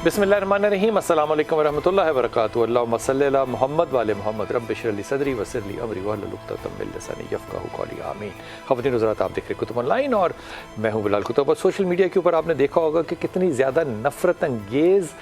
बिस्मिल्लाहिर्रहमानिर्रहीम, अस्सलाम वालेकुम वरहमतुल्लाहि वबरकातुहू। अल्लाहुम्मा सल्लि अला मुहम्मद व आले मुहम्मद, रब्बि इश्रह ली सदरी वयस्सिर ली अमरी वहलुल उक़दतम मिन लिसानी यफ़क़हू क़ौली, आमीन। ख़वातीन हज़रात, आप देख रहे कुतुब ऑनलाइन और मैं हूँ बिलाल कुतुब। और सोशल मीडिया के ऊपर आपने देखा होगा कि कितनी ज़्यादा नफ़रत अंगेज़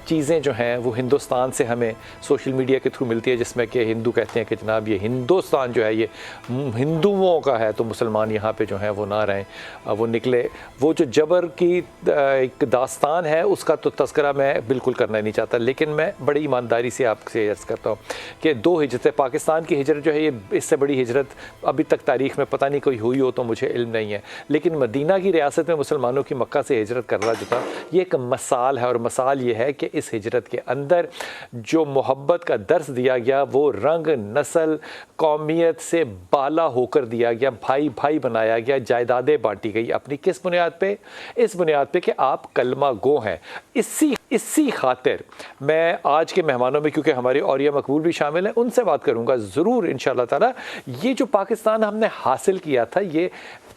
चीज़ें जो हैं वो हिंदुस्तान से हमें सोशल मीडिया के थ्रू मिलती है, जिसमें कि हिंदू कहते हैं कि जनाब ये हिंदुस्तान जो है ये हिंदुओं का है, तो मुसलमान यहाँ पे जो हैं वो ना रहें, वो निकले। वो जो जबर की एक दास्तान है उसका तो तज़किरा मैं बिल्कुल करना ही नहीं चाहता, लेकिन मैं बड़ी ईमानदारी से आपसे अर्ज़ करता हूँ कि दो हिजरतें, पाकिस्तान की हिजरत जो है ये इससे बड़ी हिजरत अभी तक तारीख़ में पता नहीं कोई हुई हो, तो मुझे इल्म नहीं है। लेकिन मदीना की रियासत में मुसलमानों की मक्का से हिजरत करना जो था ये एक मसाल है, और मसाल ये है कि इस हिजरत के अंदर जो मोहब्बत का दर्स दिया गया वो रंग, नस्ल, कौमियत से बाला होकर दिया गया, भाई भाई बनाया गया, जायदादें बांटी गई। अपनी किस बुनियाद पे? इस बुनियाद पे कि आप कलमा गो हैं। इसी खातिर मैं आज के मेहमानों में, क्योंकि हमारे औरिया मकबूल भी शामिल हैं, उनसे बात करूंगा ज़रूर इंशाअल्लाह ताला। ये जो पाकिस्तान हमने हासिल किया था ये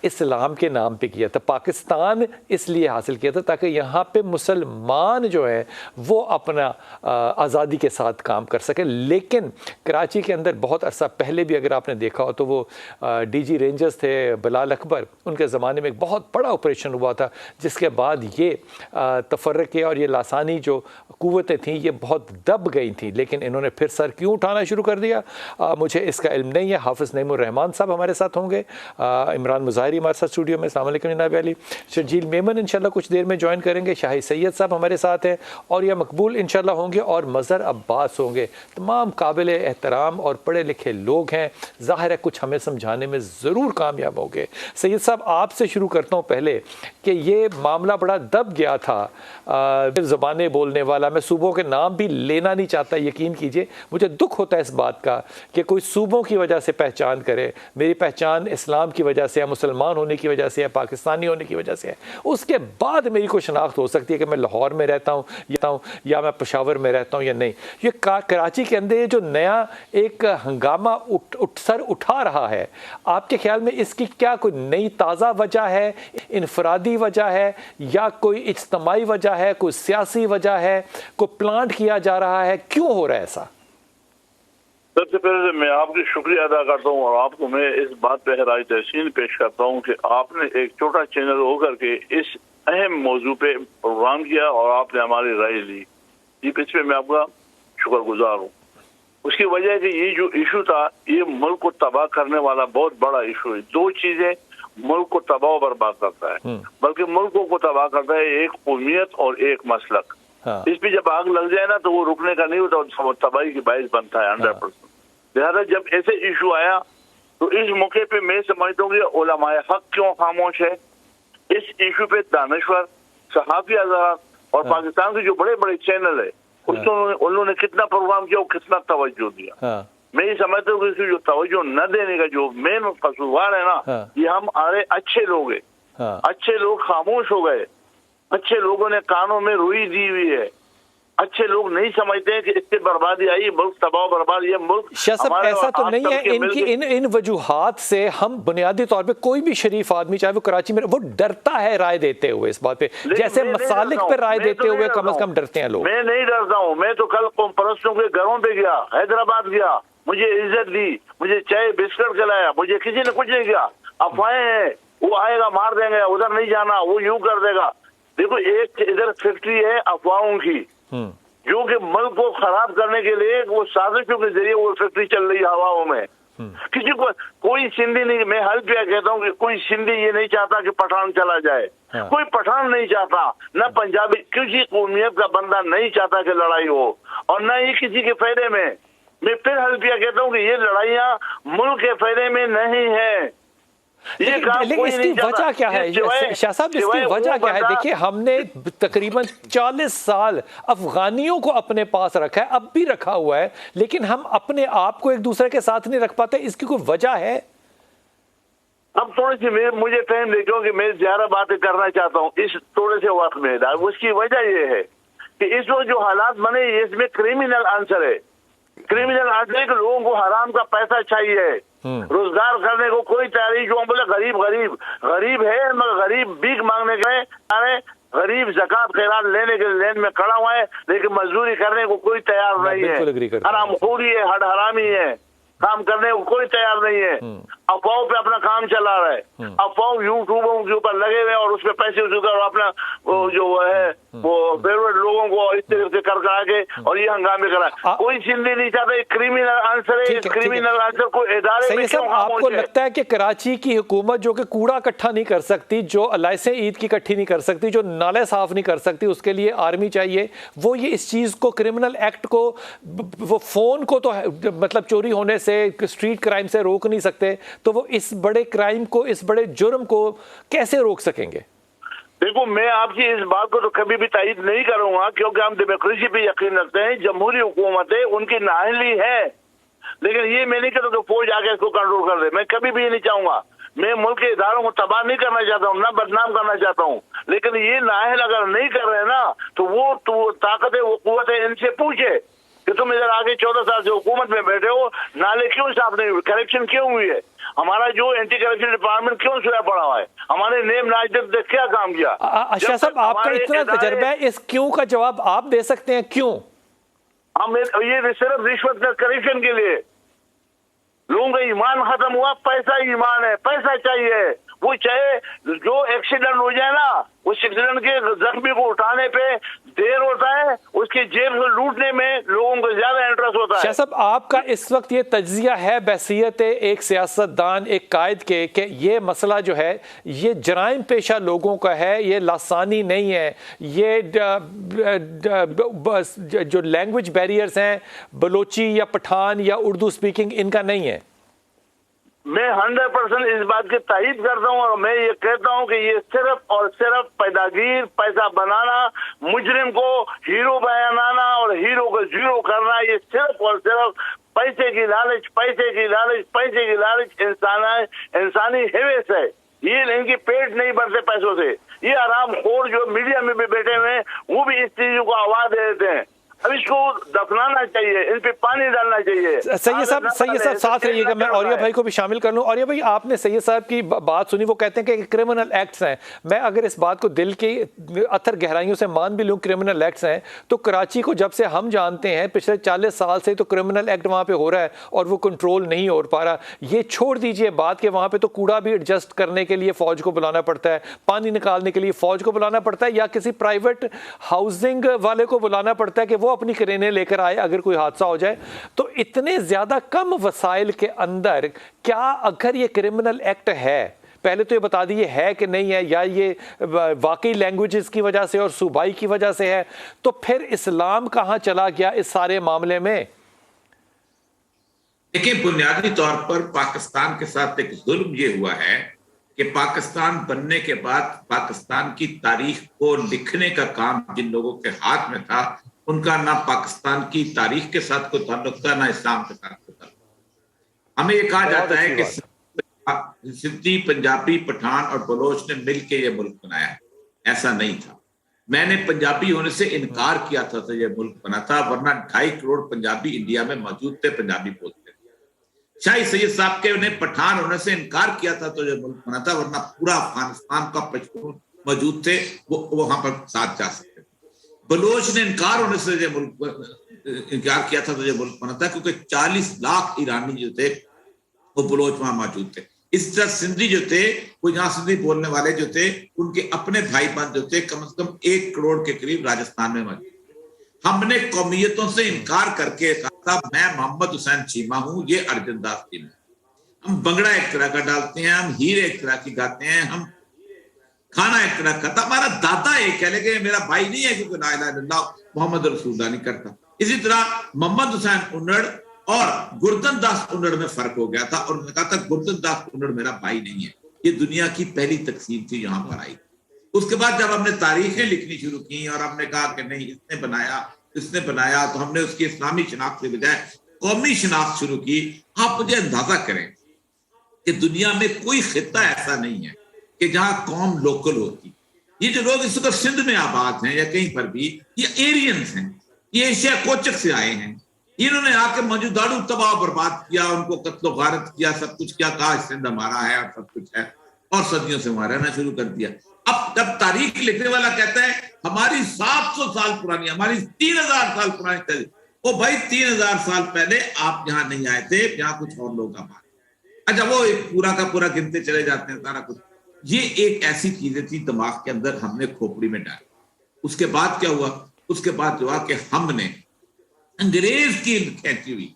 इस्लाम के नाम पे किया था। पाकिस्तान इसलिए हासिल किया था ताकि यहाँ पे मुसलमान जो है वो अपना आज़ादी के साथ काम कर सके। लेकिन कराची के अंदर बहुत अरसा पहले भी अगर आपने देखा हो तो वो डीजी रेंजर्स थे बिलाल अकबर, उनके ज़माने में एक बहुत बड़ा ऑपरेशन हुआ था, जिसके बाद ये तफर्रक़े और ये लासानी जो क़ुव्वतें थीं ये बहुत दब गई थीं। लेकिन इन्होंने फिर सर क्यों उठाना शुरू कर दिया, मुझे इसका इल्म नहीं है। हाफ़िज़ नईमुर रहमान साहब हमारे साथ होंगे, इमरान मुज़ाहिरी हमारे साथ स्टूडियो में, अस्सलाम वालेकुम जनाब अली। शर्जील मेमन इंशाल्लाह कुछ देर में ज्वाइन करेंगे, शाही सैयद साहब हमारे साथ हैं, और या मकबूल इंशाल्लाह होंगे, और मज़हर अब्बास होंगे। तमाम काबिल एहतराम और पढ़े लिखे लोग हैं, ज़ाहिर है कुछ हमें समझाने में ज़रूर कामयाब होंगे। सैयद साहब आपसे शुरू करता हूँ पहले कि ये मामला बड़ा दब गया था, ज़बानें बोलने वाला, मैं सूबों के नाम भी लेना नहीं चाहता, यकीन कीजिए मुझे दुख होता है इस बात का कि कोई सूबों की वजह से पहचान करे। मेरी पहचान इस्लाम की वजह से है, मुसलमान होने की वजह से है, पाकिस्तानी होने की वजह से है। उसके बाद मेरी कोई शनाख्त हो सकती है कि मैं लाहौर में रहता हूँ या मैं पेशावर में रहता हूँ या नहीं। ये कराची के अंदर ये जो नया एक हंगामा सर उठा रहा है, आपके ख्याल में इसकी क्या कोई नई ताज़ा वजह है, इनफरादी वजह है, या कोई इज्तमाई वजह है, कोई सियासी वजह है, कोई प्लांट किया जा रहा है, क्यों हो रहा है ऐसा? सबसे पहले मैं आपकी शुक्रिया अदा करता हूँ और आपको मैं इस बात पे हराई तहसीन पेश करता हूँ कि आपने एक छोटा चैनल होकर के इस अहम मौजू पे प्रोग्राम किया और आपने हमारी राय ली। इस पे मैं आपका शुक्रगुजार हूँ। उसकी वजह है कि ये जो इशू था ये मुल्क को तबाह करने वाला बहुत बड़ा इशू है। दो चीजें मुल्क को तबाह बर्बाद करता है, बल्कि मुल्कों को तबाह करता है, एक कौमियत और एक मसलक। इस पे जब आग लग जाए ना तो वो रुकने का नहीं होता, तबाही की बाइस बनता है 100%। लिहाजा जब ऐसे इशू आया तो इस मौके पे मैं समझता हूँ कि उलमाए हक क्यों खामोश है। इस इशू पे दानश्वर, सहाफ़ी हज़रात और पाकिस्तान के जो बड़े बड़े चैनल है उन्होंने कितना प्रोग्राम किया और कितना तवज्जो दिया। मैं ये समझता हूँ कि जो तवज्जो न देने का जो मेन कसूरवार है ना, ये हम अरे अच्छे लोग हैं। अच्छे लोग खामोश हो गए, अच्छे लोगों ने कानों में रुई दी हुई है। अच्छे लोग नहीं समझते हैं कि इससे बर्बादी आई, मुल्क तबाह बर्बाद, ये मुल्क शाह साहब ऐसा तो नहीं है। इनकी इन वजूहात से हम बुनियादी तौर पे कोई भी शरीफ आदमी चाहे वो कराची में, वो डरता है राय देते हुए इस बात पे, जैसे मसालिक पे राय देते हुए कम से कम डरते हैं लोग। मैं नहीं डरता हूँ। मैं तो कल कौम परस्तों के घरों पे गया, हैदराबाद गया, मुझे इज्जत दी, मुझे चाय बिस्किट खिलाया, मुझे किसी ने कुछ नहीं किया। अफवाहें हैं, वो आएगा मार देंगे, उधर नहीं जाना, वो यूं कर देगा। देखो एक इधर फैक्ट्री है अफवाहों की, जो कि मुल्क को खराब करने के लिए वो साजिशों के जरिए वो फैक्ट्री चल रही है हवाओं में। किसी को कोई सिंधी नहीं, मैं हल किया कहता हूँ कि कोई सिंधी ये नहीं चाहता कि पठान चला जाए। कोई पठान नहीं चाहता, न पंजाबी, किसी कौमियत का बंदा नहीं चाहता कि लड़ाई हो, और न ही किसी के फायदे में। मैं फिर हल किया कहता हूँ कि ये लड़ाइयाँ मुल्क के फायदे में नहीं है। लेकिन इसकी वजह क्या है शाह साहब, इसकी वजह क्या है? देखिए हमने तकरीबन 40 साल अफगानियों को अपने पास रखा है, अब भी रखा हुआ है, लेकिन हम अपने आप को एक दूसरे के साथ नहीं रख पाते। इसकी कोई वजह है? अब थोड़ी सी मुझे टाइम दे, क्योंकि मैं ज्यादा बातें करना चाहता हूँ इस थोड़े से वक्त में। उसकी वजह यह है कि इस वक्त जो हालात बने इसमें क्रिमिनल आंसर है। क्रिमिनल आंसर है कि लोगों को हराम का पैसा चाहिए, रोजगार करने को कोई तैयारी, जो हम बोले गरीब गरीब गरीब है, मगर गरीब भीख मांगने गए, अरे गरीब ज़कात खैरात लेने के लेन में खड़ा हुआ है, लेकिन मजदूरी करने को कोई तैयार नहीं है। हरामखोरी है, हरामी है, काम करने को कोई तैयार नहीं है। अफवाहों पे अपना काम चला रहा है, अफवाह यूट्यूबों के ऊपर लगे हुए और उसपे पैसे उसूल अपना वो जो है वो फेवरेट लोगों को इस तरह से कर करा के और ये हंगामे करा। कोई सिंधी नहीं चाहता, क्रिमिनल आंसर है, क्रिमिनल आंसर को इदारे में क्यों खामोश है? आपको लगता है कि कराची की हुकूमत जो कि कूड़ा इकट्ठा नहीं कर सकती, जो अलाइसें ईद की इकट्ठी नहीं कर सकती, जो नाले साफ नहीं कर सकती, उसके लिए आर्मी चाहिए, वो ये इस चीज को, क्रिमिनल एक्ट को, वो फोन को तो मतलब चोरी होने से, स्ट्रीट क्राइम से रोक नहीं सकते, तो वो इस बड़े क्राइम को, इस बड़े जुर्म को कैसे रोक सकेंगे? देखो, मैं आपकी इस बात को तो कभी भी तायद नहीं करूंगा, क्योंकि हम डेमोक्रेसी पे यकीन रखते हैं। जमहूरी हुकूमतें उनकी नाअहली है, लेकिन ये मैं नहीं कहता कि फौज आके इसको कंट्रोल कर दे। मैं कभी भी ये नहीं चाहूंगा। मैं मुल्क के इदारों को तबाह नहीं करना चाहता हूँ, ना बदनाम करना चाहता हूँ, लेकिन ये नाअहल अगर नहीं कर रहे ना, तो वो ताकत है, वो कुव्वत है, इनसे पूछे कि तुम इधर आगे 14 साल से हुकूमत में बैठे हो, नाले क्यों साफ नहीं हुए, करप्शन क्यों हुई है, हमारा जो एंटी करप्शन डिपार्टमेंट क्यों सोया पड़ा हुआ है, हमारे नेम नाजद ने क्या काम किया? अच्छा साहब, आपका इतना तजर्बा है, इस क्यों का जवाब आप दे सकते हैं, क्यों? हम ये सिर्फ रिश्वत का करप्शन के लिए लोगों का ईमान खत्म हुआ। पैसा ईमान है, पैसा चाहिए। वो चाहे जो एक्सीडेंट हो जाए ना, उस एक्सीडेंट के जख्मी को उठाने पे देर होता है, उसके जेब से लूटने में लोगों को ज्यादा इंटरेस्ट होता है। शाह साहब, आपका इस वक्त ये तज्जिया है बहसियत एक सियासतदान, एक कायद के, कि ये मसला जो है ये जराइम पेशा लोगों का है, ये लासानी नहीं है, ये जो लैंग्वेज बैरियर्स हैं, बलोची या पठान या उर्दू स्पीकिंग, इनका नहीं है। मैं 100% इस बात की तायद करता हूँ, और मैं ये कहता हूँ कि ये सिर्फ और सिर्फ पैदागीर, पैसा बनाना, मुजरिम को हीरो बनाना और हीरो को जीरो करना, ये सिर्फ और सिर्फ पैसे की लालच, पैसे की लालच, पैसे की लालच इंसानी हेवेस है। ये इनके पेट नहीं भरते पैसों से। ये आरामखोर जो मीडिया में भी बैठे हुए हैं, वो भी इस चीजों को आवाज दे देते हैं। अब इसको दफनाना चाहिए, इन पे पानी डालना चाहिए। सैयद साहब साथ रहिएगा, मैं औरिया भाई को भी शामिल कर लूं। औरिया भाई, आपने सैयद साहब की बात सुनी, वो कहते हैं कि क्रिमिनल एक्ट्स हैं। मैं अगर इस बात को दिल की अथर गहराइयों से मान भी लूं, क्रिमिनल एक्ट्स हैं, तो कराची को जब से हम जानते हैं, पिछले 40 साल से तो क्रिमिनल एक्ट वहाँ पे हो रहा है और वो कंट्रोल नहीं हो पा रहा। ये छोड़ दीजिए बात कि वहाँ पे तो कूड़ा भी एडजस्ट करने के लिए फौज को बुलाना पड़ता है, पानी निकालने के लिए फौज को बुलाना पड़ता है, या किसी प्राइवेट हाउसिंग वाले को बुलाना पड़ता है कि वो अपनी क्रेनें लेकर आए अगर कोई हादसा हो जाए। तो इतने ज्यादा कम वसाइल के अंदर क्या अगर ये क्रिमिनल एक्ट है, पहले तो ये बता दिए है कि नहीं है, या ये वाकई लैंग्वेजेस की वजह से और सूबाई की वजह से है, तो फिर इस्लाम कहां चला गया इस सारे मामले में? देखिए, बुनियादी तौर पर पाकिस्तान के साथ एक जुल्म ये हुआ है कि पाकिस्तान बनने के बाद पाकिस्तान की तारीख को लिखने का काम जिन लोगों के हाथ में था, उनका ना पाकिस्तान की तारीख के साथ कोई ताल्लुक था, ना इस्लाम के साथ कोई ताल्लुक। हमें ये कहा जाता है कि सिंधी, पंजाबी, पठान और बलोच ने मिलकर ये मुल्क बनाया है। ऐसा नहीं था। मैंने पंजाबी होने से इनकार किया था तो ये मुल्क बना था, वरना 2.5 करोड़ पंजाबी इंडिया में मौजूद थे, पंजाबी बोलते थे। शाही सैयद साहब के उन्हें पठान होने से इनकार किया था तो ये मुल्क बना था, वरना पूरा अफगानिस्तान का 55 मौजूद थे, वो वहां पर साथ जा सकते। बलोच ने इनकार होने से इनकार किया था तो ये मुल्क बना था, क्योंकि 40 लाख ईरानी जो थे वो बलोच वहां मौजूद थे। इस तरह सिंधी जो थे, वो यहाँ सिंधी बोलने वाले जो थे, उनके अपने भाई बंद जो थे, कम से कम 1 करोड़ के करीब राजस्थान में मौजूद। हमने कौमियतों से इनकार करके कहा था मैं मोहम्मद हुसैन चीमा हूं, ये अर्जुन दास चीमा। हम बंगड़ा एक तरह का डालते हैं, हम हीर एक तरह की गाते हैं, हम खाना एक तरह खाता, हमारा दादा एक है, लेकिन मेरा भाई नहीं है, क्योंकि ला इलाहा इल्लल्लाह मोहम्मद रसूलुल्लाह नहीं करता। इसी तरह मोहम्मद हुसैन उन्नड़ और गुरदन दास उन्नड़ में फर्क हो गया था, और उन्होंने कहा था गुरदन दास उन्नड़ मेरा भाई नहीं है। ये दुनिया की पहली तकसीम थी यहाँ पर आई। उसके बाद जब हमने तारीखें लिखनी शुरू की और हमने कहा कि नहीं इसने बनाया, तो हमने उसकी इस्लामी शनाख्त के बजाय कौमी शनाख्त शुरू की। आप मुझे अंदाजा करें कि दुनिया में कोई खित्ता ऐसा नहीं है कि जहां कौम लोकल होती। ये जो लोग इस वक्त सिंध में आबाद हैं या कहीं पर भी, ये एरियंस हैं, ये एशिया कोचक से आए हैं, انہوں نے آ کے موجوداڑو تباہ برباد کیا, ان کو قتل و غارت کیا, سب کچھ کیا, کہا سندھ ہمارا ہے اور سب کچھ ہے, اور صدیوں سے وہاں رہنا شروع کر دیا. اب جب تاریخ لکھنے والا کہتا ہے ہماری 700 سال پرانی, ہماری 3000 سال پرانی تاریخ, او بھائی 3000 سال پہلے آپ یہاں نہیں آئے تھے, یہاں کچھ اور لوگ آپ آئے. اچھا وہ پورا کا پورا گنتے چلے جاتے ہیں سارا کچھ. یہ ایک ایسی چیزیں تھی دماغ کے اندر ہم نے کھوپڑی میں ڈالی. اس کے بعد کیا ہوا؟ اس کے بعد جو ہوا کہ ہم نے انگریز کی کھینچی ہوئی,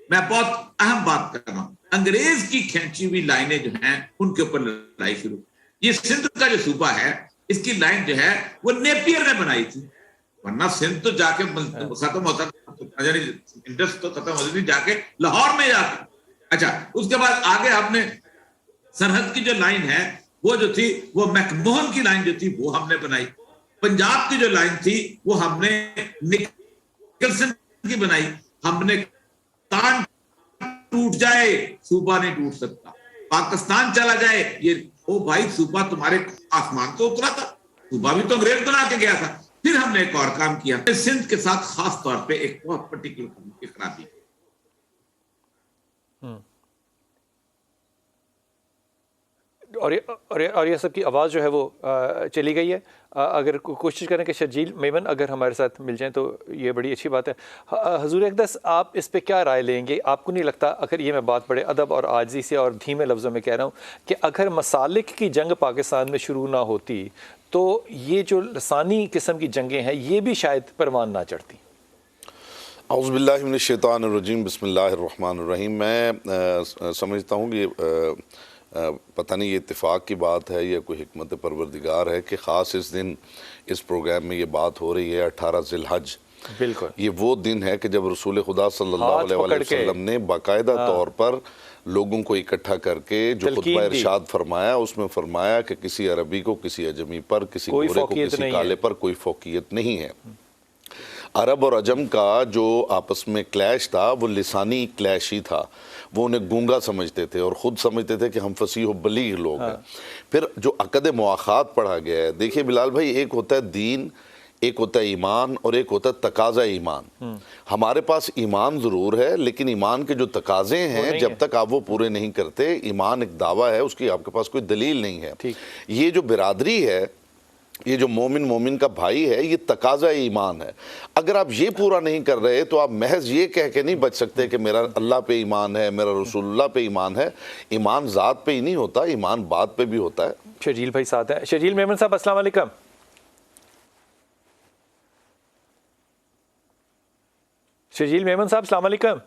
میں بہت اہم بات کر رہا ہوں, انگریز کی کھینچی ہوئی لائنیں جو ہیں ان کے اوپر لڑائی شروع. یہ سندھ کا جو صوبہ ہے اس کی لائن جو ہے وہ نیپیر نے بنائی تھی, ورنہ سندھ تو جا کے ختم ہوتا, انڈس تو ختم ہوتی تھی جا کے لاہور میں جا کے. اچھا اس کے بعد آگے ہم نے سرحد کی جو لائن ہے وہ جو تھی وہ میک موہن کی لائن جو تھی وہ ہم نے بنائی. پنجاب کی جو لائن تھی وہ ہم نے نکلسن کی بنائی. ہم نے کان ٹوٹ جائے صوبہ نہیں ٹوٹ سکتا, پاکستان چلا جائے یہ او بھائی صوبہ تمہارے آسمان تو اترا تھا, صوبہ بھی تو انگریز بنا کے گیا تھا. پھر ہم نے ایک اور کام کیا, سندھ کے ساتھ خاص طور پہ ایک بہت پرٹیکولر قسم کی خرابی. اور یہ سب کی آواز جو ہے وہ چلی گئی ہے. اگر کوشش کریں کہ شرجیل میمن اگر ہمارے ساتھ مل جائیں تو یہ بڑی اچھی بات ہے. حضور اقدس آپ اس پہ کیا رائے لیں گے؟ آپ کو نہیں لگتا, اگر یہ میں بات بڑے ادب اور عاجزی سے اور دھیمے لفظوں میں کہہ رہا ہوں, کہ اگر مسالک کی جنگ پاکستان میں شروع نہ ہوتی تو یہ جو لسانی قسم کی جنگیں ہیں یہ بھی شاید پروان نہ چڑھتی؟ اعوذ باللہ من الشیطان الرجیم, بسم اللہ الرحمن الرحیم. میں سمجھتا ہوں کہ پتہ نہیں یہ اتفاق کی بات ہے یا کوئی حکمت پروردگار ہے کہ خاص اس دن اس پروگرام میں یہ بات ہو رہی ہے 18 ذی الحج. بالکل یہ وہ دن ہے کہ جب رسول خدا صلی اللہ علیہ وسلم نے باقاعدہ طور پر لوگوں کو اکٹھا کر کے جو خطبہ ارشاد فرمایا, اس میں فرمایا کہ کسی عربی کو کسی عجمی پر, کسی گورے کو کسی کالے پر کوئی فوقیت نہیں ہے. عرب اور عجم کا جو آپس میں کلیش تھا وہ لسانی کلیش ہی تھا. وہ انہیں گونگا سمجھتے تھے اور خود سمجھتے تھے کہ ہم فصیح و بلیغ لوگ ہیں. پھر جو عقد مواخات پڑھا گیا ہے, دیکھیے بلال بھائی, ایک ہوتا ہے دین, ایک ہوتا ہے ایمان, اور ایک ہوتا ہے تقاضا ایمان. ہمارے پاس ایمان ضرور ہے لیکن ایمان کے جو تقاضے ہیں جب تک آپ وہ پورے نہیں کرتے, ایمان ایک دعویٰ ہے, اس کی آپ کے پاس کوئی دلیل نہیں ہے. یہ جو برادری ہے, یہ جو مومن کا بھائی ہے, یہ تقاضا ایمان ہے. اگر آپ یہ پورا نہیں کر رہے تو آپ محض یہ کہہ کے نہیں بچ سکتے کہ میرا اللہ پہ ایمان ہے, میرا رسول اللہ پہ ایمان ہے. ایمان ذات پہ ہی نہیں ہوتا, ایمان بات پہ بھی ہوتا ہے. شرجیل بھائی ساتھ ہیں. شرجیل میمن صاحب السلام علیکم. شرجیل میمن صاحب السلام علیکم.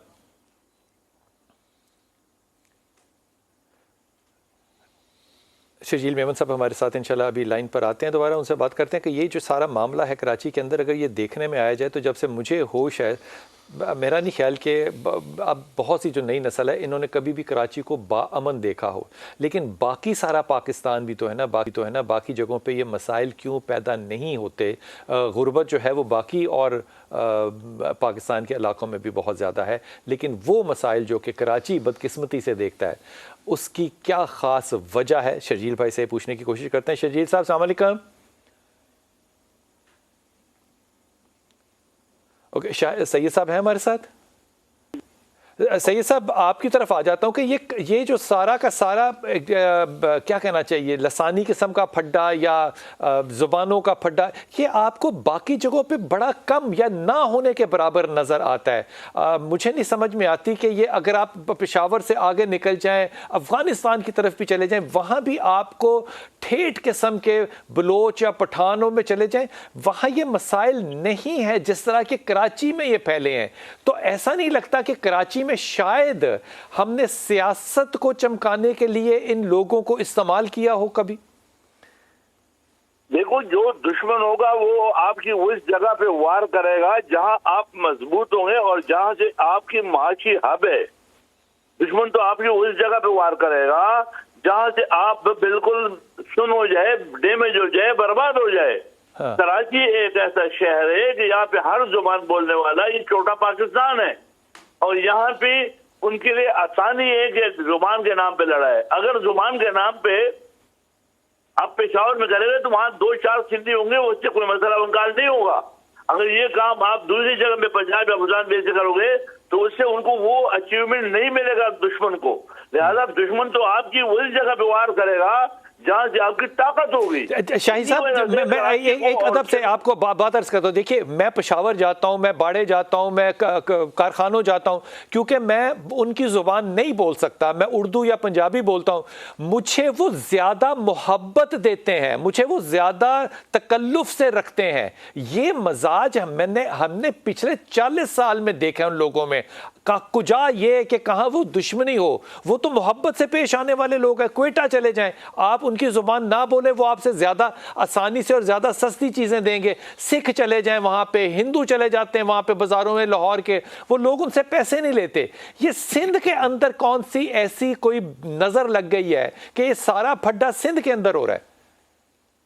شرجیل میمن صاحب ہمارے ساتھ انشاءاللہ ابھی لائن پر آتے ہیں, دوبارہ ان سے بات کرتے ہیں کہ یہ جو سارا معاملہ ہے کراچی کے اندر, اگر یہ دیکھنے میں آیا جائے تو جب سے مجھے ہوش ہے, میرا نہیں خیال کہ اب بہت سی جو نئی نسل ہے انہوں نے کبھی بھی کراچی کو باامن دیکھا ہو. لیکن باقی سارا پاکستان بھی تو ہے نا, باقی جگہوں پہ یہ مسائل کیوں پیدا نہیں ہوتے؟ غربت جو ہے وہ باقی اور پاکستان کے علاقوں میں بھی بہت زیادہ ہے, لیکن وہ مسائل جو کہ کراچی بدقسمتی سے دیکھتا ہے, اس کی کیا خاص وجہ ہے؟ شرجیل بھائی سے پوچھنے کی کوشش کرتے ہیں. شرجیل صاحب السلام علیکم. اوکے, سید صاحب ہیں ہمارے ساتھ؟ سید صاحب آپ کی طرف آ جاتا ہوں کہ یہ جو سارا کا سارا کیا کہنا چاہیے, لسانی قسم کا پھڈا یا زبانوں کا پھڈا, یہ آپ کو باقی جگہوں پہ بڑا کم یا نہ ہونے کے برابر نظر آتا ہے. مجھے نہیں سمجھ میں آتی کہ یہ اگر آپ پشاور سے آگے نکل جائیں, افغانستان کی طرف بھی چلے جائیں, وہاں بھی آپ کو ٹھیٹھ قسم کے بلوچ یا پٹھانوں میں چلے جائیں, وہاں یہ مسائل نہیں ہے جس طرح کہ کراچی میں یہ پھیلے ہیں. تو ایسا نہیں لگتا کہ کراچی میں شاید ہم نے سیاست کو چمکانے کے لیے ان لوگوں کو استعمال کیا ہو کبھی؟ دیکھو, جو دشمن ہوگا وہ آپ کی اس جگہ پہ وار کرے گا جہاں آپ مضبوط ہوں گے اور جہاں سے آپ کی معاشی ہب ہے. دشمن تو آپ کی اس جگہ پہ وار کرے گا جہاں سے آپ بالکل سن ہو جائے, ڈیمیج ہو جائے, برباد ہو جائے. کراچی ایک ایسا شہر ہے کہ یہاں پہ ہر زبان بولنے والا یہ چھوٹا پاکستان ہے, اور یہاں پہ ان کے لیے آسانی ہے کہ زبان کے نام پہ لڑا ہے. اگر زبان کے نام پہ آپ پشاور میں کریں گے تو وہاں 2-4 سندھی ہوں گے, اس سے کوئی مسئلہ انکار نہیں ہوگا. अगर ये काम आप दूसरी जगह में पंजाब या गुजरात में से करोगे तो उससे उनको वो अचीवमेंट नहीं मिलेगा दुश्मन को। लिहाजा दुश्मन तो आपकी वही जगह पे वार करेगा जहां से आपकी ताकत होगी। शाही साहब, मैं एक अदब से आपको बात अर्ज करता हूँ। देखिए, मैं पेशावर जाता हूँ, मैं बाड़े जाता हूँ, मैं कारखानों जाता हूँ, क्योंकि मैं उनकी ज़ुबान नहीं बोल सकता, मैं उर्दू या पंजाबी बोलता हूँ। मुझे वो ज़्यादा मोहब्बत देते हैं, मुझे वो ज़्यादा तकल्लुफ़ से रखते हैं। ये मजाज हमने पिछले 40 साल में देखा है उन लोगों में। कुजा ये कि कहाँ वो दुश्मनी हो, वो तो मोहब्बत से पेश आने वाले लोग हैं। क्वेटा चले जाएं, आप उनकी ज़ुबान ना बोले, वो आपसे ज़्यादा आसानी से और ज़्यादा सस्ती चीज़ें देंगे। सिख चले जाएं वहाँ पे, हिंदू चले जाते हैं वहाँ पे बाज़ारों में लाहौर के, वो लोग उनसे पैसे नहीं लेते। ये सिंध के अंदर कौन सी ऐसी कोई नज़र लग गई है कि ये सारा फड्डा सिंध के अंदर हो रहा है?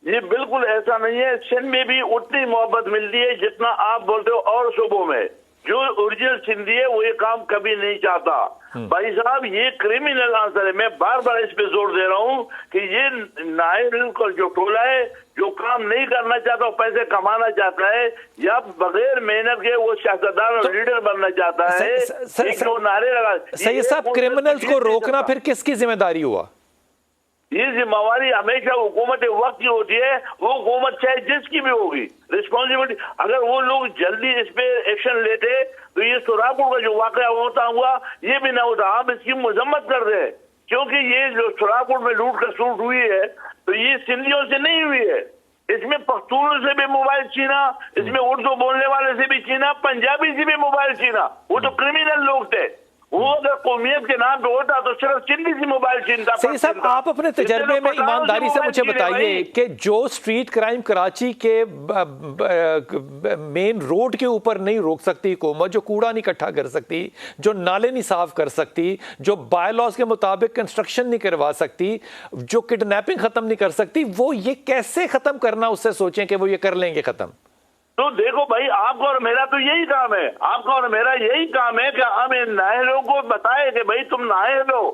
ये बिल्कुल ऐसा नहीं है। सिंध में भी उतनी मोहब्बत मिलती है जितना आप बोलते हो और सूबों में। जो ओरिजिनल सिंधी है वो ये काम कभी नहीं चाहता। भाई साहब, ये क्रिमिनल आंसर है। मैं बार बार इस पे जोर दे रहा हूँ कि ये नायर का जो टोला है, जो काम नहीं करना चाहता, पैसे कमाना चाहता है, या बगैर मेहनत के वो सियासतदान और लीडर बनना चाहता है, जो नारे लगा। सही साहब, क्रिमिनल्स को रोकना फिर किसकी जिम्मेदारी हुआ? ये जिम्मेवारी हमेशा हुकूमत वक्त की होती है। वो हुकूमत चाहे जिसकी भी होगी, रिस्पॉन्सिबिलिटी। अगर वो लोग जल्दी इस पे एक्शन लेते तो ये सुरापुर का जो वाकया होता हुआ ये भी ना होता। आप इसकी मजम्मत कर रहे हैं, क्योंकि ये जो सुरापुर में लूट खसूट हुई है तो ये सिंधियों से नहीं हुई है। इसमें पख्तूनों से भी मोबाइल छीना, इसमें उर्दू बोलने वाले से भी छीना, पंजाबी से भी मोबाइल छीना। वो तो क्रिमिनल लोग थे। वो अगर कौमियत के नाम पे होता तो सिर्फ सिंधी से मोबाइल छीनता। सही साहब, आप अपने तजर्बे में ईमानदारी से मुझे बताइए कि जो स्ट्रीट क्राइम कराची के मेन रोड के ऊपर नहीं रोक सकती हुकूमत, जो कूड़ा नहीं इकट्ठा कर सकती, जो नाले नहीं साफ कर सकती, जो बाय लॉज के मुताबिक कंस्ट्रक्शन नहीं करवा सकती, जो किडनैपिंग खत्म नहीं कर सकती, वो ये कैसे खत्म करना उससे सोचें कि वो ये कर लेंगे खत्म? तो देखो भाई, आपका और मेरा तो यही काम है। आपका और मेरा यही काम है कि हम इन नायरों को बताए कि भाई तुम नायर हो,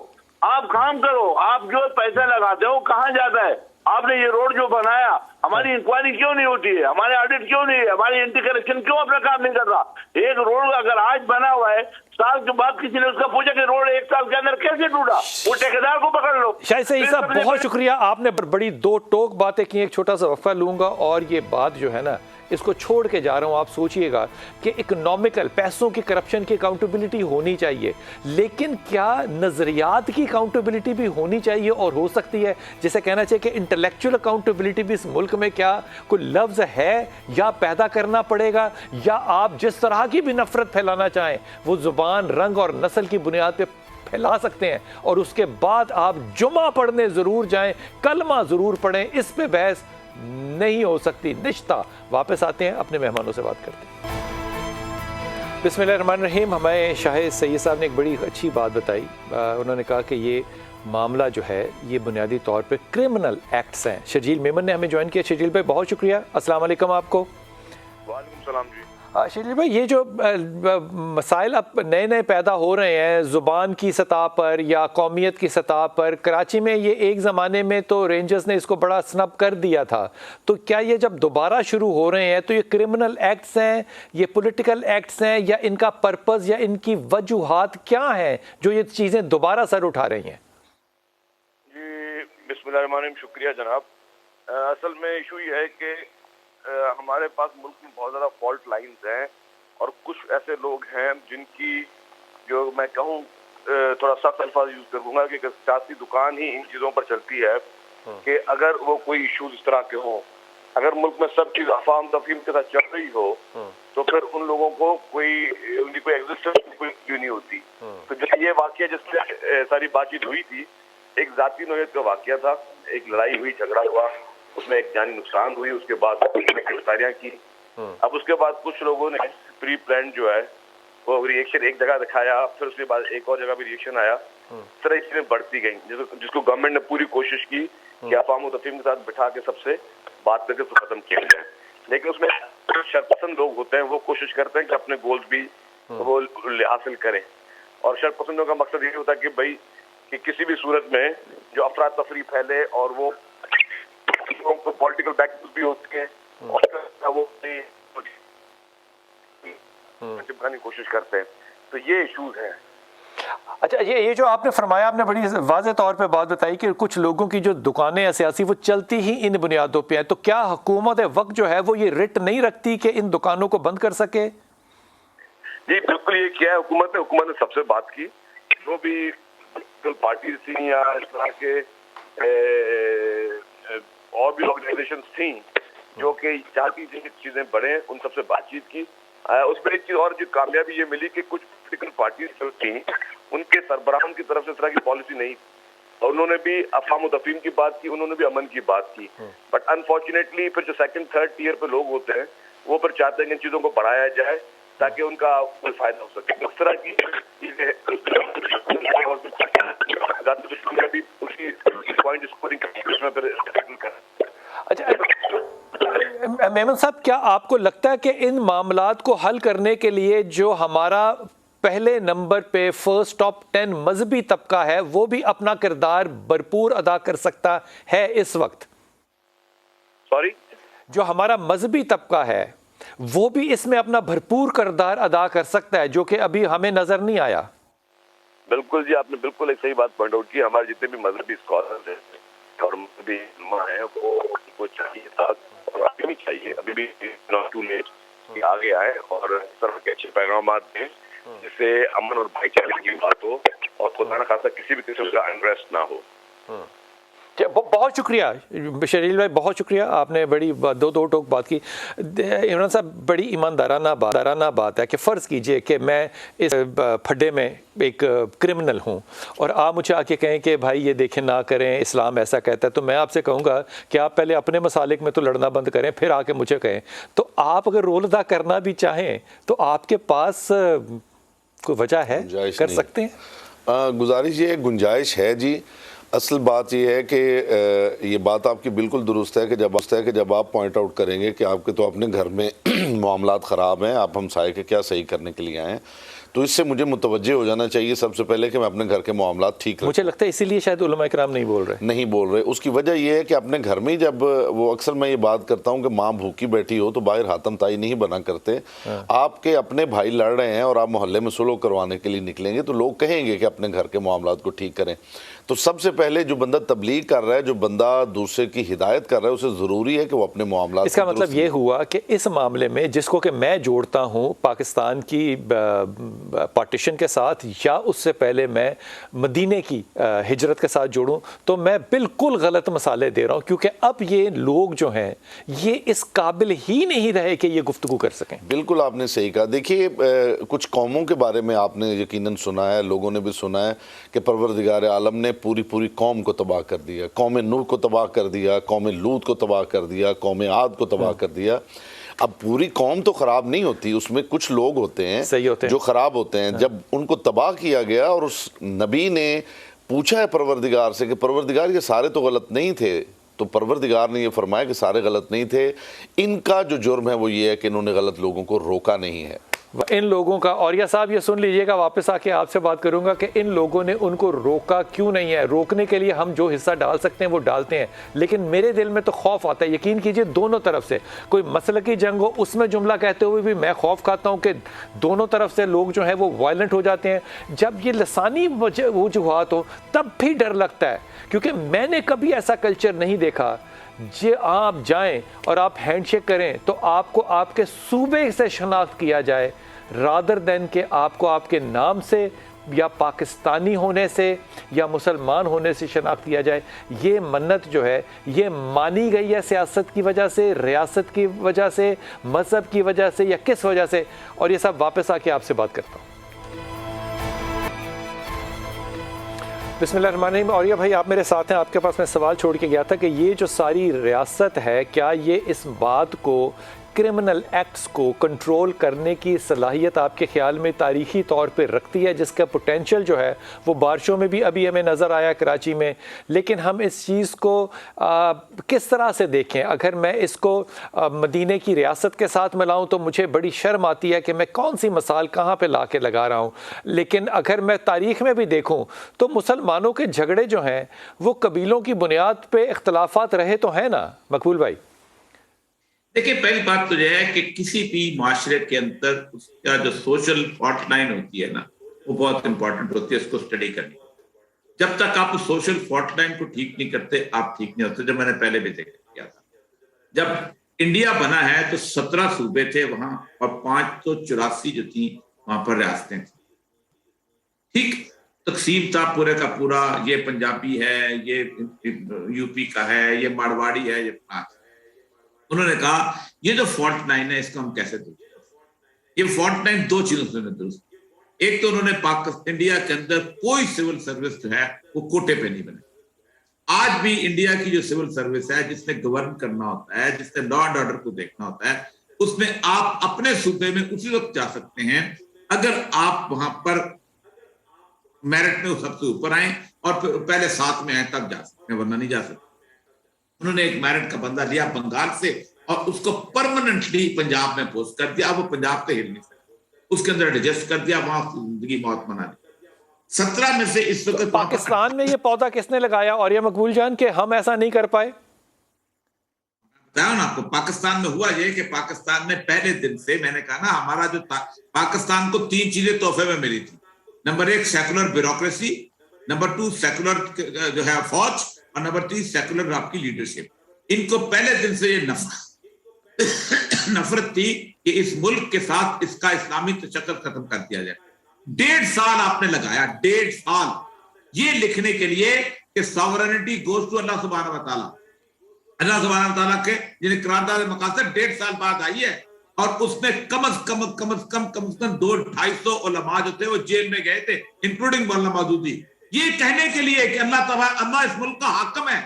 आप काम करो। आप जो पैसा लगाते हो कहाँ जाता है? आपने ये रोड जो बनाया, हमारी इंक्वायरी क्यों नहीं होती है? हमारे ऑडिट क्यों नहीं है? हमारी एंटी करप्शन क्यों अपना काम नहीं कर रहा? एक रोड अगर आज बना हुआ है, साल के बाद किसी ने उसका पूछा कि रोड 1 साल के अंदर कैसे टूटा, वो ठेकेदार को पकड़ लो। शायद सही साहब, बहुत शुक्रिया, आपने बड़ी दो टोक बातें की। एक छोटा सा वक्फा लूंगा और ये बात जो है ना, इसको छोड़ के जा रहा हूं। आप सोचिएगा कि इकोनॉमिकल पैसों की करप्शन की अकाउंटेबिलिटी होनी चाहिए, लेकिन क्या नजरियात की अकाउंटेबिलिटी भी होनी चाहिए और हो सकती है? जैसे कहना चाहिए कि इंटेलेक्चुअल अकाउंटेबिलिटी भी इस मुल्क में क्या कोई लफ्ज है या पैदा करना पड़ेगा? या आप जिस तरह की भी नफरत फैलाना चाहें वो जुबान, रंग और नस्ल की बुनियाद पे फैला सकते हैं, और उसके बाद आप जुमा पढ़ने जरूर जाएं, कलमा जरूर पढ़ें। इस पे बहस नहीं हो सकती। निश्ता वापस आते हैं, अपने मेहमानों से बात करते हैं। बिस्मिल्लाहिर्रहमानिर्रहीम। हमें शाहिद सैयद साहब ने एक बड़ी अच्छी बात बताई। उन्होंने कहा कि ये मामला जो है ये बुनियादी तौर पे क्रिमिनल एक्ट्स हैं। शजील मेमन ने हमें ज्वाइन किया। शजील भाई बहुत शुक्रिया, अस्सलाम वालेकुम आपको। वालेकुम सलाम जी। शजील भाई, ये जो मसाइल अब नए नए पैदा हो रहे हैं ज़ुबान की सतह पर या कौमियत की सतह पर, कराची में ये एक ज़माने में तो रेंजर्स ने इसको बड़ा स्नब कर दिया था, तो क्या ये जब दोबारा शुरू हो रहे हैं तो ये क्रिमिनल एक्ट्स हैं, ये पॉलिटिकल एक्ट्स हैं, या इनका पर्पस या इनकी वजूहात क्या हैं जो ये चीज़ें दोबारा सर उठा रही हैं? जी बिस्मिल्लाहिर्रहमानिर्रहीम, शुक्रिया जनाब। असल में इशू ये है कि हमारे पास मुल्क में बहुत ज़्यादा फॉल्ट लाइंस हैं और कुछ ऐसे लोग हैं जिनकी, जो मैं कहूँ थोड़ा सख्त अल्फाज यूज़ करूँगा कि सियासी दुकान ही इन चीज़ों पर चलती है कि अगर वो कोई इशूज इस तरह के हों, अगर मुल्क में सब चीज़ अफाम तफहीम के साथ चल रही हो तो फिर उन लोगों को उनकी कोई एग्जिस्टेंस कोई वैल्यू नहीं होती। तो जो ये वाक़या जिसमें सारी बातचीत हुई थी, एक ज़ाती नौयत का वाक़या था, एक लड़ाई हुई, झगड़ा हुआ, उसमें एक जानी नुकसान हुई, उसके बाद गिरफ्तारियां की। अब उसके बाद कुछ लोगों ने प्री प्लान जो है वो रिएक्शन एक जगह दिखाया, फिर उसके बाद एक और जगह भी रिएक्शन आया। इस तरह चीजें बढ़ती गई, जिसको गवर्नमेंट ने पूरी कोशिश की कि अवाम तफहीम के साथ बिठा के सबसे बात करके उसको खत्म किया जाए। लेकिन उसमें शरपसंद लोग होते हैं, वो कोशिश करते हैं कि अपने गोल्स भी वो हासिल करें। और शरपसंदों का मकसद ये होता है कि भाई कि किसी भी सूरत में जो अफरा तफरी फैले और वो पॉलिटिकल बैकअप भी होते हैं और वो चिपकाने की कोशिश करते हैं। तो ये इश्यूज हैं। अच्छा, ये जो आपने फरमाया, आपने बड़ी वाज़ेह तौर पे बात बताई कि कुछ लोगों की जो दुकानें हैं सियासी वो चलती ही इन बुनियादों पे हैं, तो क्या हुकूमत वक्त जो है वो ये रिट नहीं रखती कि इन दुकानों को बंद कर सके? जी बिल्कुल, ये किया है हुकूमत ने सबसे बात की, जो भी पार्टी थी या इस तरह के और भी ऑर्गेनाइजेशन थी जो कि चाहती थी कि चीजें बढ़े, उन सबसे बातचीत की। उसमें एक चीज और जो कामयाबी ये मिली कि कुछ पॉलिटिकल पार्टीज जो थी उनके सरबराहों की तरफ से इस तरह की पॉलिसी नहीं, और उन्होंने भी अफवाह तफहीम की बात की, उन्होंने भी अमन की बात की। बट अनफॉर्चुनेटली फिर जो सेकंड थर्ड टियर पे लोग होते हैं वो फिर चाहते हैं कि इन चीजों को बढ़ाया जाए ताकि उनका कोई फायदा हो सके। इस तरह की चीजें भी उसी पॉइंट स्कोरिंग में फिर। अच्छा मेमन साहब, क्या आपको लगता है कि इन मामलात को हल करने के लिए जो हमारा पहले नंबर पे फर्स्ट टॉप 10 मजहबी तबका है वो भी अपना किरदार भरपूर अदा कर सकता है इस वक्त? सॉरी, जो हमारा मजहबी तबका है वो भी इसमें अपना भरपूर किरदार अदा कर सकता है, जो कि अभी हमें नजर नहीं आया? बिल्कुल जी, आपने बिल्कुल एक सही बात पॉइंट आउट की। हमारे जितने भी मजहबी स्कॉलर्स हैं और मजहबी उलमा हैं वो चाहिए था और अभी भी चाहिए, अभी भी नॉट टू लेट कि आगे आए और इस तरह के अच्छे पैगाम दें जिससे अमन और भाईचारे की बात हो और खुदा न खासा किसी भी किस्म का अनरेस्ट ना हो। बहुत शुक्रिया शरील भाई, बहुत शुक्रिया, आपने बड़ी दो टोक बात की। इमरान साहब, बड़ी ईमानदाराना बात है कि फ़र्ज़ कीजिए कि मैं इस फड्डे में एक क्रिमिनल हूँ और आप मुझे आके कहें कि भाई ये देखें ना करें, इस्लाम ऐसा कहता है, तो मैं आपसे कहूँगा कि आप पहले अपने मसालिक में तो लड़ना बंद करें, फिर आके मुझे कहें। तो आप अगर रोल अदा करना भी चाहें तो आपके पास कोई वजह है, कर सकते हैं? गुजारिश ये गुंजाइश है जी। असल बात यह है कि ये बात आपकी बिल्कुल दुरुस्त है कि जब आप पॉइंट आउट करेंगे कि आपके तो अपने घर में मामलात ख़राब हैं, आप हमसाये के क्या सही करने के लिए आए हैं, तो इससे मुझे मुतवज्जे हो जाना चाहिए सबसे पहले कि मैं अपने घर के मामलात ठीक रखूं। मुझे लगता है इसीलिए शायद उलमा इकराम नहीं बोल रहे। उसकी वजह यह है कि अपने घर में जब वो अक्सर मैं ये बात करता हूँ कि माँ भूखी बैठी हो तो बाहर हाथम ताई नहीं बना करते। आपके अपने भाई लड़ रहे हैं और आप मोहल्ले में सुलह करवाने के लिए निकलेंगे तो लोग कहेंगे कि अपने घर के मामलात को ठीक करें। तो सबसे पहले जो बंदा तबलीग कर रहा है, जो बंदा दूसरे की हिदायत कर रहा है, उसे ज़रूरी है कि वो अपने मामलात। इसका मतलब ये हुआ कि इस मामले में जिसको कि मैं जोड़ता हूँ पाकिस्तान की पार्टीशन के साथ या उससे पहले मैं मदीने की हिजरत के साथ जोड़ूं, तो मैं बिल्कुल गलत मसाले दे रहा हूं, क्योंकि अब ये लोग जो हैं ये इस काबिल ही नहीं रहे कि ये गुफ्तगू कर सकें। बिल्कुल आपने सही कहा। देखिए कुछ कौमों के बारे में आपने यकीनन सुना है, लोगों ने भी सुना है कि परवरदिगार आलम ने पूरी कौम को तबाह कर दिया, कौम नूह को तबाह कर दिया, कौम लूत को तबाह कर दिया, कौम आद को तबाह कर दिया। अब पूरी कौम तो ख़राब नहीं होती, उसमें कुछ लोग होते हैं जो ख़राब होते हैं। जब उनको तबाह किया गया और उस नबी ने पूछा है परवरदिगार से कि परवरदिगार ये सारे तो गलत नहीं थे, तो परवरदिगार ने ये फरमाया कि सारे गलत नहीं थे, इनका जो जुर्म है वो ये है कि इन्होंने गलत लोगों को रोका नहीं है। इन लोगों का, और या साहब ये सुन लीजिएगा, वापस आके आपसे बात करूंगा कि इन लोगों ने उनको रोका क्यों नहीं है। रोकने के लिए हम जो हिस्सा डाल सकते हैं वो डालते हैं, लेकिन मेरे दिल में तो खौफ आता है। यकीन कीजिए दोनों तरफ से कोई मसलकी जंग हो, उसमें जुमला कहते हुए भी मैं खौफ खाता हूं कि दोनों तरफ से लोग जो हैं वो वायलेंट हो जाते हैं। जब ये लसानी वजूहात हो तब भी डर लगता है, क्योंकि मैंने कभी ऐसा कल्चर नहीं देखा जे आप जाएं और आप हैंडशेक करें तो आपको आपके सूबे से शनाख्त किया जाए, रादर देन के आपको आपके नाम से या पाकिस्तानी होने से या मुसलमान होने से शनाख्त किया जाए। ये मन्नत जो है ये मानी गई है सियासत की वजह से, रियासत की वजह से, मज़हब की वजह से, या किस वजह से? और ये सब वापस आके आपसे बात करता हूँ। बिस्मिल्लाहिर्रहमानिर्रहीम। और ये भाई आप मेरे साथ हैं, आपके पास मैं सवाल छोड़ के गया था कि ये जो सारी रियासत है, क्या ये इस बात को, क्रिमिनल एक्ट्स को कंट्रोल करने की सलाहियत आपके ख्याल में तारीखी तौर पे रखती है, जिसका पोटेंशियल जो है वो बारिशों में भी अभी हमें नज़र आया कराची में। लेकिन हम इस चीज़ को किस तरह से देखें? अगर मैं इसको मदीने की रियासत के साथ मिलाऊं तो मुझे बड़ी शर्म आती है कि मैं कौन सी मिसाल कहाँ पे ला के लगा रहा हूँ। लेकिन अगर मैं तारीख़ में भी देखूँ तो मुसलमानों के झगड़े जो हैं वो कबीलों की बुनियाद पर इख्तलाफात रहे तो हैं ना मकबूल भाई? देखिए, पहली बात तो यह है कि किसी भी माशरे के अंदर उसका जो सोशल फॉल्ट लाइन होती है ना, वो बहुत इंपॉर्टेंट होती है, उसको स्टडी करनी। जब तक आप उस सोशल फॉल्ट लाइन को ठीक नहीं करते, आप ठीक नहीं होते। जो मैंने पहले भी जिक्र किया था, जब इंडिया बना है तो 17 सूबे थे वहां और 584 जो थी वहां पर रियासतें थी। ठीक तकसीम था पूरे का पूरा, ये पंजाबी है, ये यूपी का है, ये मारवाड़ी है, ये उन्होंने कहा ये जो फॉल्ट लाइन है इसको हम कैसे दुरुस्त करें। ये फॉल्ट लाइन दो चीजों से दुरुस्त, एक तो उन्होंने पाकिस्तान इंडिया के अंदर कोई सिविल सर्विस जो है वो कोटे पे नहीं बने। आज भी इंडिया की जो सिविल सर्विस है, जिसने गवर्न करना होता है, जिसने लॉ एंड ऑर्डर को देखना होता है, उसमें आप अपने सूबे में उसी वक्त जा सकते हैं अगर आप वहां पर मेरिट में सबसे ऊपर आए और पहले 7 में आए, तब जा सकते हैं, वरना नहीं जा सकते। उन्होंने एक मेरिट का बंदा लिया बंगाल से और उसको परमानेंटली पंजाब में पोस्ट कर दिया। अब वो पंजाब से हिल नहीं सकता, उसके अंदर एडजस्ट कर दिया, वहां जिंदगी मौत मना ली। 17 में से इस वक्त पाकिस्तान में ये पौधा किसने लगाया और ये मकबूल जान कि हम ऐसा नहीं कर पाए? बताया ना आपको, पाकिस्तान में हुआ ये कि पाकिस्तान में पहले दिन से मैंने कहा ना, हमारा जो पाकिस्तान को 3 चीजें तोहफे में मिली थी। Number 1 secular bureaucracy, number 2 secular जो है फौज, और नंबर 3 सेकुलर आपकी लीडरशिप। इनको पहले दिन से ये नफरत थी कि इस मुल्क के साथ इसका इस्लामी तशद्दुद खत्म कर दिया जाए। 1.5 साल आपने लगाया, 1.5 साल ये लिखने के लिए कि सॉवरेनिटी गोज टू अल्लाह सुब्हानहू व तआला। अल्लाह सुब्हानहू व तआला के जिन्हें करारदाद मकासद 1.5 साल बाद आई है, और उसमें कम से कम 200-250 उलमा जो थे वो जेल में गए थे, इंक्लूडिंग मौलाना मौदूदी, ये कहने के लिए कि अल्लाह इस मुल्क का हाकिम है,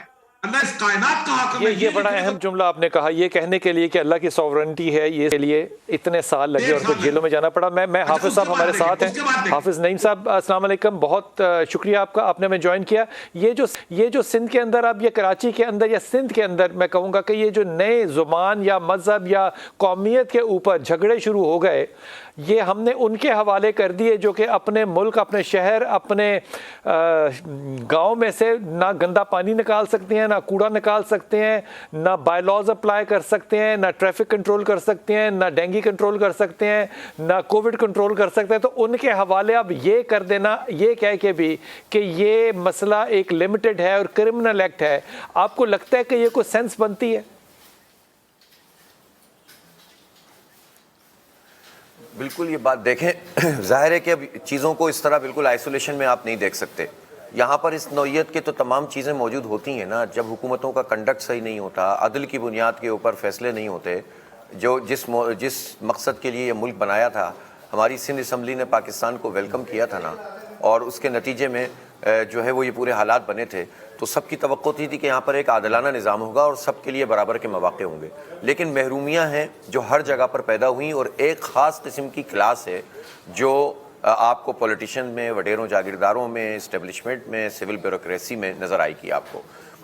अल्लाह इस कायनात का हाकिम है। ये बड़ा अहम जुमला आपने कहा, ये कहने के लिए कि अल्लाह की सॉवरेनिटी है, ये के लिए इतने साल लगे और फिर जेलों में जाना पड़ा। मैं हाफिज साहब हमारे साथ हैं, हाफिज नईम साहब अस्सलाम वालेकुम, बहुत शुक्रिया आपका, आपने हमें ज्वाइन किया। ये जो सिंध के अंदर, अब ये कराची के अंदर या सिंध के अंदर मैं कहूँगा कि ये जो नए ज़ुबान या मज़हब या कौमियत के ऊपर झगड़े शुरू हो गए, ये हमने उनके हवाले कर दिए जो कि अपने मुल्क, अपने शहर, अपने गांव में से ना गंदा पानी निकाल सकते हैं, ना कूड़ा निकाल सकते हैं, ना बायलॉज अप्लाई कर सकते हैं, ना ट्रैफिक कंट्रोल कर सकते हैं, ना डेंगू कंट्रोल कर सकते हैं, ना कोविड कंट्रोल कर सकते हैं। तो उनके हवाले अब ये कर देना, ये कह के भी कि ये मसला एक लिमिटेड है और क्रिमिनल एक्ट है, आपको लगता है कि ये कोई सेंस बनती है? बिल्कुल ये बात देखें, जाहिर है कि अब चीज़ों को इस तरह बिल्कुल आइसोलेशन में आप नहीं देख सकते। यहाँ पर इस नौइयत के तो तमाम चीज़ें मौजूद होती हैं ना। जब हुकूमतों का कंडक्ट सही नहीं होता, अदल की बुनियाद के ऊपर फैसले नहीं होते, जो जिस मकसद के लिए ये मुल्क बनाया था, हमारी सिंध असम्बली ने पाकिस्तान को वेलकम किया था ना, और उसके नतीजे में जो है वो ये पूरे हालात बने थे, तो सबकी तवक्को थी कि यहाँ पर एक आदलाना निज़ाम होगा और सबके लिए बराबर के मौक़े होंगे। लेकिन महरूमियाँ हैं जो हर जगह पर पैदा हुई, और एक ख़ास किस्म की क्लास है जो आपको पॉलिटिशियन में, वडेरों जागीरदारों में, इस्टेब्लिशमेंट में, सिविल ब्यूरोक्रेसी में नज़र आएगी आपको।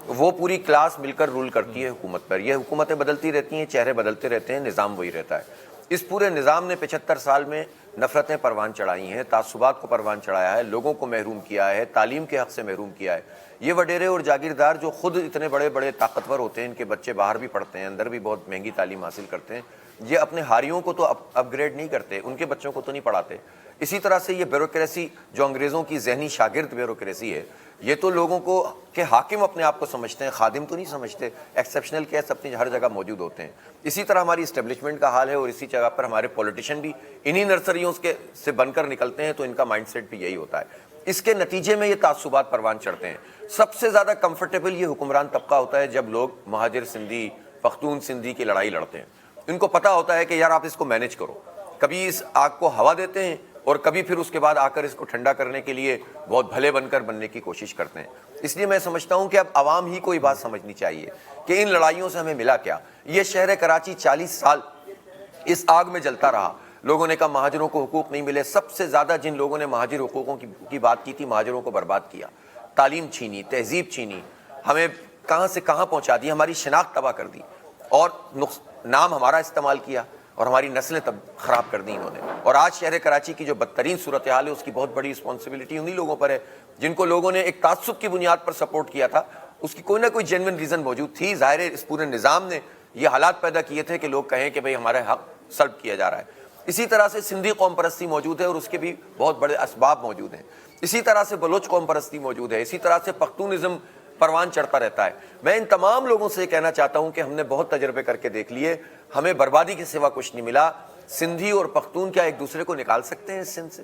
वो पूरी क्लास मिलकर रूल करती है हुकूमत पर। ये हुकूमतें बदलती रहती हैं, चेहरे बदलते रहते हैं, निज़ाम वही रहता है। इस पूरे निज़ाम ने 75 साल में नफ़रतें परवान चढ़ाई हैं, तासुबात को परवान चढ़ाया है, लोगों को महरूम किया है, तालीम के हक़ से महरूम किया है। ये वडेरे और जागीरदार जो खुद इतने बड़े बड़े ताकतवर होते हैं, इनके बच्चे बाहर भी पढ़ते हैं, अंदर भी बहुत महंगी तालीम हासिल करते हैं, ये अपने हारियों को तो अपग्रेड नहीं करते, उनके बच्चों को तो नहीं पढ़ाते। इसी तरह से ये ब्यूरोक्रेसी जो अंग्रेज़ों की जहनी शागिर्द ब्यूरोक्रेसी है, ये तो लोगों को के हाकिम अपने आप को समझते हैं, खादिम तो नहीं समझते। एक्सेप्शनल केस अपनी हर जगह मौजूद होते हैं। इसी तरह हमारी इस्टेब्लिशमेंट का हाल है, और इसी जगह पर हमारे पॉलिटिशियन भी इन्हीं नर्सरियों से बनकर निकलते हैं, तो इनका माइंडसेट भी यही होता है। इसके नतीजे में ये तासुबात परवान चढ़ते हैं। सबसे ज़्यादा कंफर्टेबल ये हुक्मरान तबका होता है जब लोग महाजिर सिंधी, पख्तून सिंधी की लड़ाई लड़ते हैं। इनको पता होता है कि यार आप इसको मैनेज करो, कभी इस आग को हवा देते हैं और कभी फिर उसके बाद आकर इसको ठंडा करने के लिए बहुत भले बनने की कोशिश करते हैं। इसलिए मैं समझता हूं कि अब आवाम ही को ये बात समझनी चाहिए कि इन लड़ाइयों से हमें मिला क्या। ये शहर कराची 40 साल इस आग में जलता रहा। लोगों ने कहा महाजिरों को हुकूक नहीं मिले। सबसे ज़्यादा जिन लोगों ने महाजिर हुकूकों की बात की थी, महाजिरों को बर्बाद किया, तालीम छीनी, तहजीब छीनी, हमें कहाँ से कहाँ पहुँचा दी, हमारी शिनाख्त तबाह कर दी, और नाम हमारा इस्तेमाल किया, और हमारी नस्लें तब ख़राब कर दी इन्होंने। और आज शहर कराची की जो बदतरीन सूरत हाल है, उसकी बहुत बड़ी रिस्पॉन्सिबिलिटी उन्हीं लोगों पर है जिनको लोगों ने एक तासुब की बुनियाद पर सपोर्ट किया था। उसकी कोई ना कोई जेन्युइन रीज़न मौजूद थी। ज़ाहिर है इस पूरे निज़ाम ने یہ حالات پیدا کیے تھے کہ لوگ کہیں کہ بھئی ہمارا حق سلب کیا جا رہا ہے. اسی طرح سے سندھی قوم پرستی موجود ہے اور اس کے بھی بہت بڑے اسباب موجود ہیں. اسی طرح سے بلوچ قوم پرستی موجود ہے. اسی طرح سے پختونزم پروان چڑھتا رہتا ہے. میں ان تمام لوگوں سے کہنا چاہتا ہوں کہ ہم نے بہت تجربے کر کے دیکھ لیے, ہمیں بربادی کے سوا کچھ نہیں ملا. سندھی اور پختون کیا ایک دوسرے کو نکال سکتے ہیں اس سندھ سے؟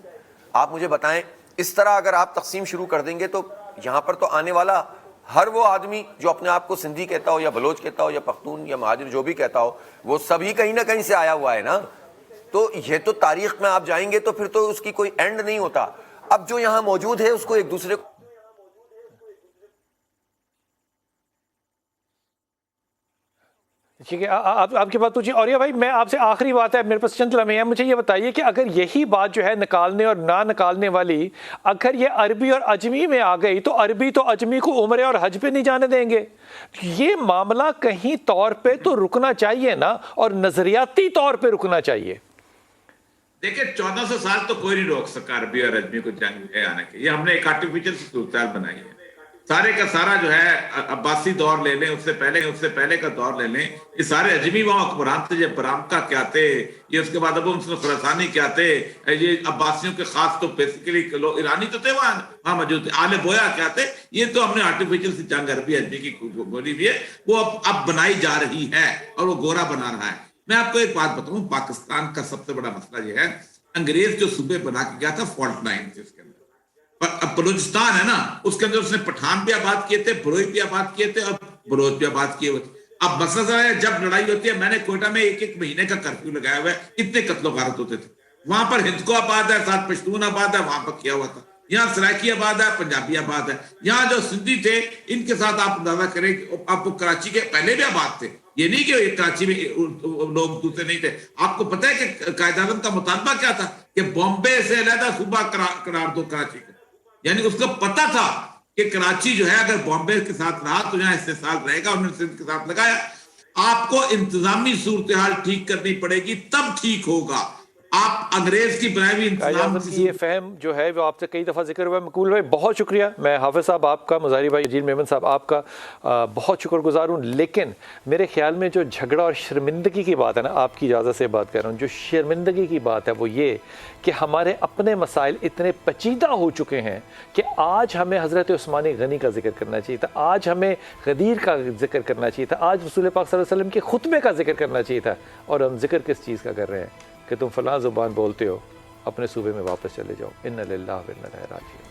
آپ مجھے بتائیں. اس طرح اگر آپ تقسیم شروع کر دیں گے تو یہاں پر تو آنے والا ہر وہ آدمی جو اپنے آپ کو سندھی کہتا ہو یا بلوچ کہتا ہو یا پختون یا مہاجر جو بھی کہتا ہو, وہ سبھی کہیں نہ کہیں سے آیا ہوا ہے نا. تو یہ تو تاریخ میں آپ جائیں گے تو پھر تو اس کی کوئی اینڈ نہیں ہوتا. اب جو یہاں موجود ہے اس کو ایک دوسرے کو ٹھیک ہے, آپ کی بات پوچھیے. اور یہ بھائی میں آپ سے آخری بات ہے, میرے پاس چند لمحے ہیں, مجھے یہ بتائیے کہ اگر یہی بات جو ہے نکالنے اور نہ نکالنے والی, اگر یہ عربی اور اجمی میں آ گئی تو عربی تو اجمی کو عمرے اور حج پہ نہیں جانے دیں گے. یہ معاملہ کہیں طور پہ تو رکنا چاہیے نا, اور نظریاتی طور پہ رکنا چاہیے. دیکھیں 1400 سال تو کوئی نہیں روک سکا عربی اور اجمی کو جنگ آنے کے. یہ ہم نے ایک آرٹیفیشل صورتحال بنائی ہے. سارے کا سارا جو ہے عباسی دور لے لیں, اس سے پہلے کا دور لے لیں, یہ سارے اجمی وہاں حکمران تھے. یہ برامکا کیا تھے, یہ اس کے بعد ابو مسلم خراسانی کیا تھے, یہ عباسیوں کے خاص تو بیسیکلی ایرانی تو تھے وہاں موجود تھے. آل بویا کیا تھے. یہ تو ہم نے آرٹیفیشل سی جنگ عربی اجمی کی بولی ہوئی ہے, وہ اب بنائی جا رہی ہے اور وہ گورا بنا رہا ہے. میں آپ کو ایک بات بتاؤں, پاکستان کا سب سے بڑا مسئلہ یہ ہے, انگریز جو صوبے بنا کے گیا تھا فالٹ لائن تھے اس کے اندر. اب بلوچستان ہے نا, اس کے اندر اس نے پٹھان بھی آباد کیے تھے, بروئی بھی آباد کیے تھے اور بلوچ بھی آباد کیے ہوئے تھے. اب مسئلہ ہے جب لڑائی ہوتی ہے, میں نے کوئٹہ میں ایک مہینے کا کرفیو لگایا ہوا ہے, اتنے قتل و غارت ہوتے تھے. وہاں پر ہندکو آباد ہے, ساتھ پشتون آباد ہے, وہاں پر کیا ہوا تھا. یہاں سرائکی آباد ہے, پنجابی آباد ہے. یہاں جو سندھی تھے ان کے ساتھ آپ اندازہ کریں, آپ کو کراچی کے پہلے بھی آباد تھے. یہ نہیں کہ کراچی میں لوگ دوسرے نہیں تھے. آپ کو پتہ ہے کہ قائد اعظم کا مطالبہ کیا تھا کہ بامبے سے علیحدہ صوبہ قرار دو کراچی کو. یعنی اس کو پتا تھا کہ کراچی جو ہے اگر بامبے کے ساتھ رہا تو یہاں استحصال رہے گا, انہوں نے سندھ کے ساتھ لگایا. آپ کو انتظامی صورتحال ٹھیک کرنی پڑے گی, تب ٹھیک ہوگا. آپ انگریز کی بنائی ہوئی انتظام کی یہ فہم جو ہے وہ آپ سے کئی دفعہ ذکر ہوا ہے. مقبول بھائی بہت شکریہ. میں حافظ صاحب آپ کا, مظاہری بھائی جیل میمن صاحب آپ کا بہت شکر گزار ہوں. لیکن میرے خیال میں جو جھگڑا اور شرمندگی کی بات ہے نا, آپ کی اجازت سے بات کر رہا ہوں, جو شرمندگی کی بات ہے وہ یہ کہ ہمارے اپنے مسائل اتنے پیچیدہ ہو چکے ہیں کہ آج ہمیں حضرت عثمان غنی کا ذکر کرنا چاہیے تھا, آج ہمیں غدیر کا ذکر کرنا چاہیے تھا, آج رسول پاک صلی اللہ علیہ وسلم کے خطبے کا ذکر کرنا چاہیے تھا, اور ہم ذکر کس چیز کا کر رہے ہیں کہ تم فلاں زبان بولتے ہو, اپنے صوبے میں واپس چلے جاؤ. اِنَّ لِلَّهِ وَإِنَّا إِلَيْهِ رَاجِعُونَ.